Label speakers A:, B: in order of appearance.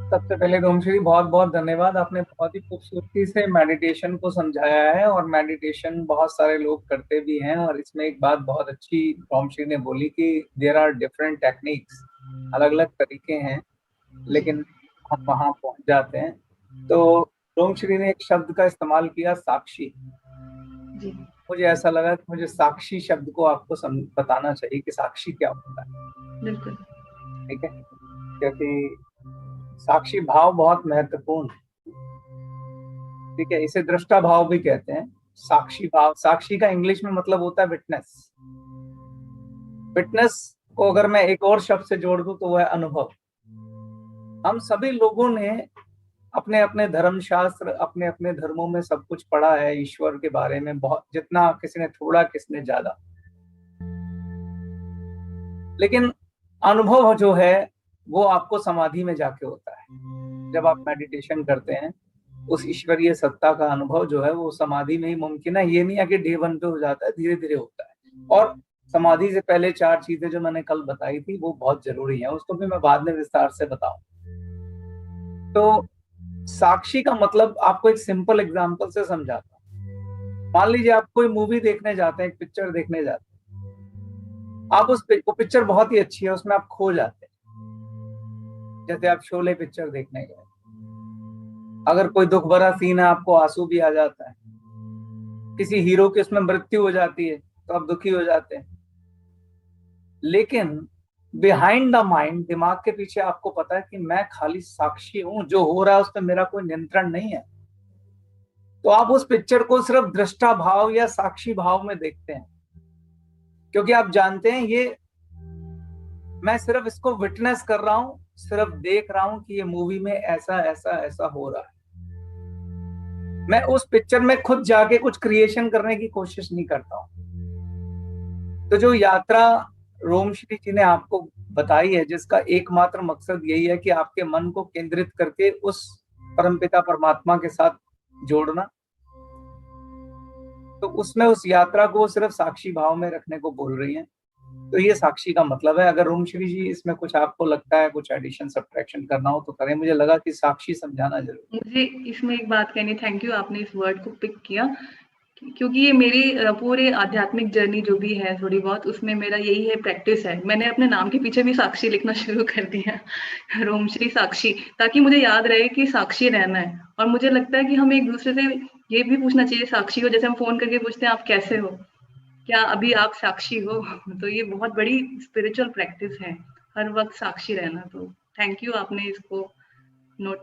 A: सबसे पहले रोमश्री बहुत बहुत धन्यवाद। आपने बहुत ही खूबसूरती से मेडिटेशन को समझाया है, और मेडिटेशन बहुत सारे लोग करते भी हैं। और इसमें एक बात बहुत अच्छी रोमश्री ने बोली कि देयर आर डिफरेंट टेक्निक्स, अलग अलग तरीके हैं,
B: जी।
A: लेकिन हम वहां पहुंच जाते हैं। तो रोमश्री ने एक शब्द का इस्तेमाल किया, साक्षी।
B: जी।
A: मुझे ऐसा लगा कि मुझे साक्षी शब्द को आपको बताना चाहिए कि साक्षी क्या होता है।
B: बिल्कुल।
A: ठीक है, क्योंकि साक्षी भाव बहुत महत्वपूर्ण है। ठीक है, इसे दृष्टा भाव भी कहते हैं। साक्षी भाव, साक्षी का इंग्लिश में मतलब होता है विटनेस। विटनेस को अगर मैं एक और शब्द से जोड़ दूं तो वह है अनुभव। हम सभी लोगों ने अपने अपने धर्म शास्त्र, अपने अपने धर्मों में सब कुछ पढ़ा है ईश्वर के बारे में, बहुत, जितना किसी ने थोड़ा किसने ज्यादा। लेकिन अनुभव जो है वो आपको समाधि में जाके होता है। जब आप मेडिटेशन करते हैं, उस ईश्वरीय सत्ता का अनुभव जो है वो समाधि में ही मुमकिन है। ये नहीं है कि डे वन पे हो जाता है, धीरे धीरे होता है। और समाधि से पहले चार चीजें जो मैंने कल बताई थी वो बहुत जरूरी है, उसको भी मैं बाद में विस्तार से बताऊं। तो साक्षी का मतलब आपको एक सिंपल एग्जांपल से समझाता हूं। मान लीजिए आप कोई मूवी देखने जाते हैं, एक पिक्चर देखने जाते हैं। आप वो पिक्चर बहुत ही अच्छी है, उसमें आप खो जाते हैं। जैसे आप शोले पिक्चर देखने गए, अगर कोई दुख भरा सीन है, आपको आंसू भी आ जाता है। किसी हीरो की उसमें मृत्यु हो जाती है तो आप दुखी हो जाते हैं। लेकिन बिहाइंड द माइंड, दिमाग के पीछे आपको पता है कि मैं खाली साक्षी हूं, जो हो रहा है उस पर मेरा कोई नियंत्रण नहीं है। तो आप उस पिक्चर को सिर्फ दृष्टा भाव या साक्षी भाव में देखते हैं, क्योंकि आप जानते हैं ये, मैं सिर्फ इसको विटनेस कर रहा हूं, सिर्फ देख रहा हूं कि ये मूवी में ऐसा ऐसा ऐसा हो रहा है। मैं उस पिक्चर में खुद जाके कुछ क्रिएशन करने की कोशिश नहीं करता हूं। तो जो यात्रा रोम श्री जी ने आपको बताई है, जिसका एकमात्र मकसद यही है कि आपके मन को केंद्रित करके उस परमपिता परमात्मा के साथ जोड़ना, तो उसमें उस यात्रा को सिर्फ साक्षी भाव में रखने को बोल रही है। तो ये साक्षी का मतलब है। अगर रोम श्री जी इसमें कुछ आपको लगता है कुछ एडिशन सब्ट्रैक्शन करना हो तो करें। मुझे लगा कि साक्षी समझाना जरूरी
B: मुझे इसमें एक बात कहनी, थैंक यू आपने इस वर्ड को पिक किया, क्योंकि ये मेरी पूरे आध्यात्मिक जर्नी जो भी है थोड़ी बहुत, उसमें मेरा यही है, प्रैक्टिस है। मैंने अपने नाम के पीछे भी साक्षी लिखना शुरू कर दिया, रोमश्री साक्षी, ताकि मुझे याद रहे कि साक्षी रहना है। और मुझे लगता है कि हमें एक दूसरे से ये भी पूछना चाहिए, साक्षी हो, जैसे हम फोन करके पूछते हैं आप कैसे हो, क्या अभी आप साक्षी हो? तो ये बहुत बड़ी स्पिरिचुअल प्रैक्टिस है, हर वक्त साक्षी रहना। तो थैंक यू, आपने इसको नोटिस